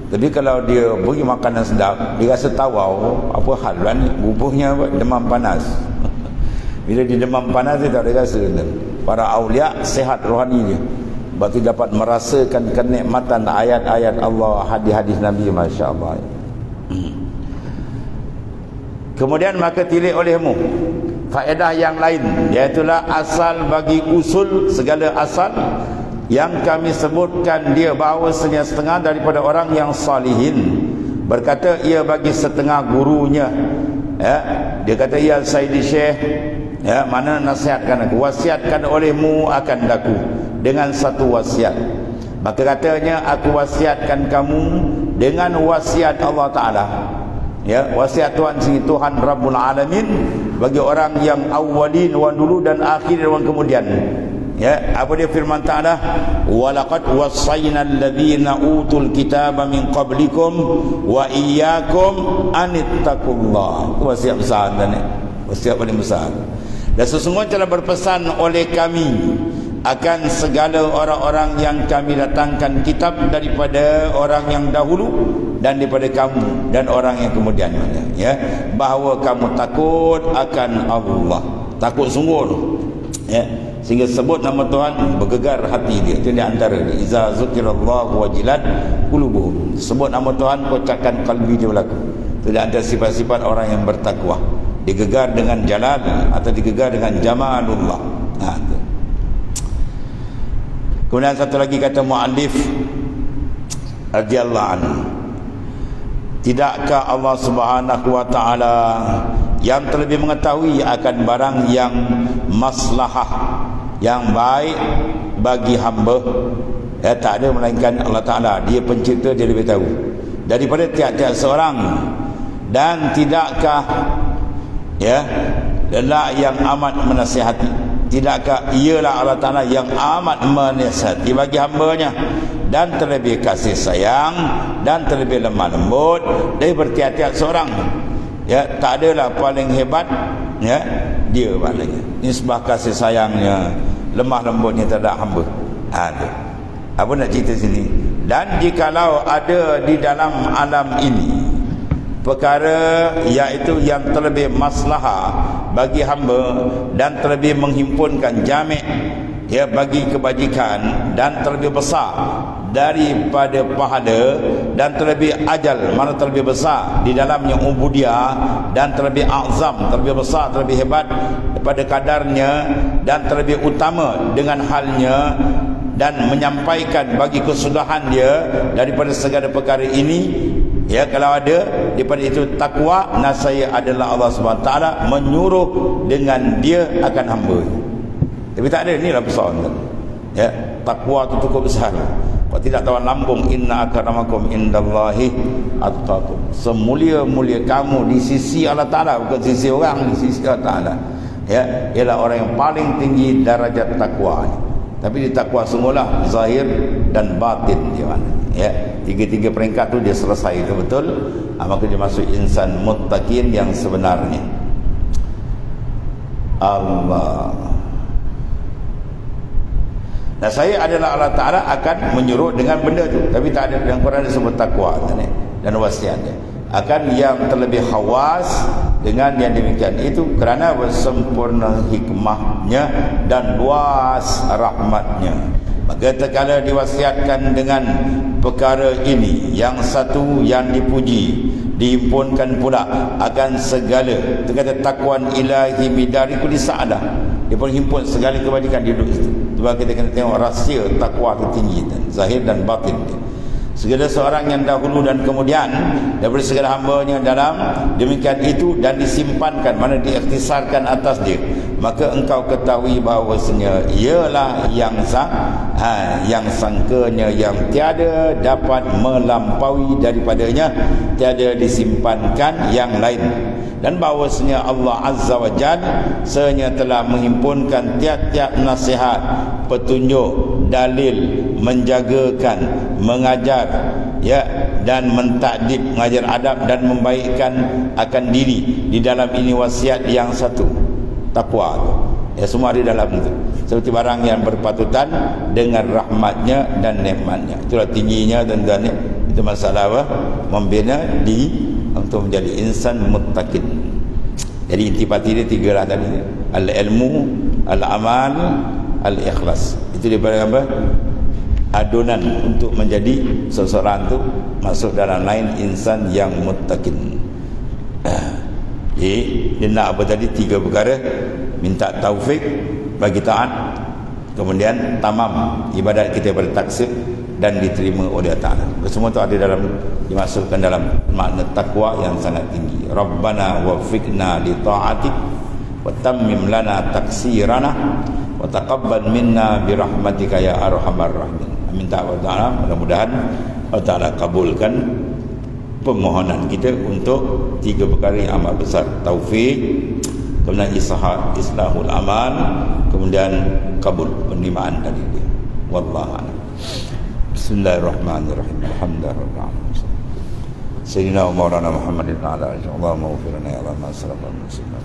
Tapi kalau dia bagi makanan sedap, dia rasa tawau, apa hal lah ni, bubuhnya demam panas. Bila dia demam panas, dia tak ada rasa. Para awliya sihat rohani dia, berarti dapat merasakan kenikmatan ayat-ayat Allah, hadis-hadis Nabi, masya-Allah. Kemudian maka tilik olehmu faedah yang lain, iaitulah asal bagi usul segala asal yang kami sebutkan dia bahawasanya setengah daripada orang yang salihin berkata ia bagi setengah gurunya, ya, dia kata, ya Sayyidi Syekh, ya, mana nasihatkan aku, wasiatkan olehmu akan daku dengan satu wasiat. Maka katanya, aku wasiatkan kamu dengan wasiat Allah Ta'ala, ya, wasiat Tuhan sendiri, Tuhan Rabbul Alamin, bagi orang yang awalin, orang dulu dan akhir dan orang kemudian. Ya, apa dia firman Ta'ala, walaqad wassayna alladhina utul kitaba min qablikum wa iyyakum anittaqullah. Wasiat besar dan wasiat paling besar. Dan sesungguhnya telah berpesan oleh kami akan segala orang-orang yang kami datangkan kitab daripada orang yang dahulu dan daripada kamu dan orang yang kemudian, ya, bahawa kamu takut akan Allah, takut sungguh, ya, sehingga sebut nama Tuhan bergegar hati dia. Itu di antara dia, iza zukirallahu wajilat qulubuhum, sebut nama Tuhan kocakkan kalbi dia berlaku. Itu di antara sifat-sifat orang yang bertakwa, digegar dengan jalal atau digegar dengan jamalullah. Itu. Kemudian satu lagi kata muallif radhiyallahu anhu, tidakkah Allah Subhanahu wa taala yang terlebih mengetahui akan barang yang maslahah, yang baik bagi hamba? Ya, tak ada melainkan Allah Ta'ala, dia pencipta, dia lebih tahu daripada tiap-tiap seorang. Dan tidakkah, ya, lelak yang amat menasihati, tidakkah ialah Allah Ta'ala yang amat menasihati bagi hambanya, dan terlebih kasih sayang dan terlebih lemah lembut dari bertiap-tiap seorang. Ya, tak adalah paling hebat, ya, dia maknanya nisbah kasih sayangnya, lemah lembutnya terhadap hamba. Apa nak cerita sini? Dan jikalau ada di dalam alam ini perkara iaitu yang terlebih maslahah bagi hamba dan terlebih menghimpunkan jami', ya, bagi kebajikan, dan terlebih besar daripada pahala, dan terlebih ajal, mana terlebih besar di dalamnya ubudiyah, dan terlebih azam, terlebih besar, terlebih hebat daripada kadarnya, dan terlebih utama dengan halnya, dan menyampaikan bagi kesudahan dia daripada segala perkara ini. Ya, kalau ada daripada itu takwa, nasaya adalah Allah SWT menyuruh dengan dia akan hamba. Tapi tak ada, inilah persoalan. Ya, takwa itu cukup besar. Kalau tidak tawan lambung, inna akramakum indallahi atqakum. Semulia-mulia kamu di sisi Allah Ta'ala, bukan sisi orang, di sisi Allah Ta'ala. Ya, ialah orang yang paling tinggi darajat takwa. Tapi di takwa sungguhlah zahir dan batin dia mana. Ya, tiga-tiga peringkat tu dia selesai itu betul, maka dia masuk insan muttaqin yang sebenarnya. Allah. Nah, saya adalah Allah Ta'ala akan menyuruh dengan benda tu, tapi tak ada dalam Quran disebut takwa dan wasiatnya. Akan yang terlebih khawas dengan yang demikian itu kerana sempurna hikmahnya dan luas rahmatnya. Maka terkala diwasiatkan dengan perkara ini, yang satu yang dipuji, dihimpunkan pula akan segala, terkata takwan ilahi midari kulli sa'adah, dia pun himpun segala kebajikan di duduk situ. Sebab kita kena tengok rahsia takwa itu tinggi, dan zahir dan batin dia. Segala seorang yang dahulu dan kemudian daripada segala hambanya dalam demikian itu, dan disimpankan, mana diikhtisarkan atas dia, maka engkau ketahui bahawasanya ialah yang sangkanya yang tiada dapat melampaui daripadanya, tiada disimpankan yang lain. Dan bahawasanya Allah Azza wa Jal sebenarnya telah menghimpunkan tiap-tiap nasihat, petunjuk, dalil, menjagakan, mengajar, ya, dan mentakdib, mengajar adab dan membaikkan akan diri di dalam ini wasiat yang satu, takwa. Ya, semua di dalam itu. Seperti barang yang berpatutan dengan rahmatnya dan nikmatnya. Itulah tingginya tuan-tuan. Itu masalah apa? Membina untuk menjadi insan muttaqin. Jadi intipati dia tiga lah tadi. Al-ilmu, al-amal, al-ikhlas. Itu daripada apa? Adonan untuk menjadi seseorang tu masuk dalam lain insan yang muttaqin. Jadi dia nak apa tadi? Tiga perkara. Minta taufik bagi taat, kemudian tamam ibadat kita bertaksir dan diterima oleh Allah Ta'ala. Semua itu ada dalam, dimasukkan dalam makna takwa yang sangat tinggi. Rabbana waffiqna li ta'atik wa tammim lana taksirana wa taqabbal minna bi rahmatika ya arhamar rahimin. Minta Allah Ta'ala, mudah-mudahan Allah Ta'ala kabulkan permohonan kita untuk tiga perkara yang amat besar: taufik, kemudian islahul amal, kemudian kabul, penerimaan dari dia. Wallahu a'lam. Bismillahirrahmanirrahim. Alhamdulillah. Sayyidina Maulana Muhammadin ala alihi wa maghfirna ya Allah ma salafa muslimin.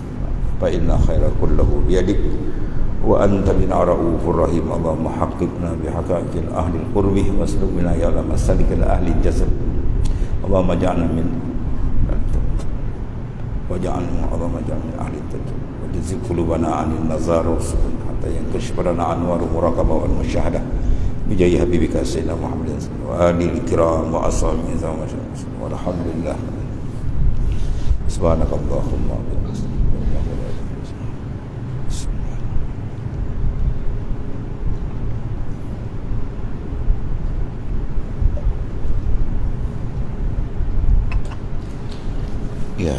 Fa inna khairal kullahu biyadik wa anta bina raufur rahim. Allahumma haqqibna bi haqaqil ahli al-qurbi waslumna ya Allah masalikal ahli jasad. Allahumma ja'alna min waj'alna Allahumma ja'alna min ahli tajid wa jazil qulubana 'anil nazar wa sukun hatta yankash barana anwar muraqabah wal musyahadah bijahi habibika sayyidina Muhammadin wa alihi kiram wa ashabihi walhamdulillah. Subhanakallahumma wa bihamdika. Ya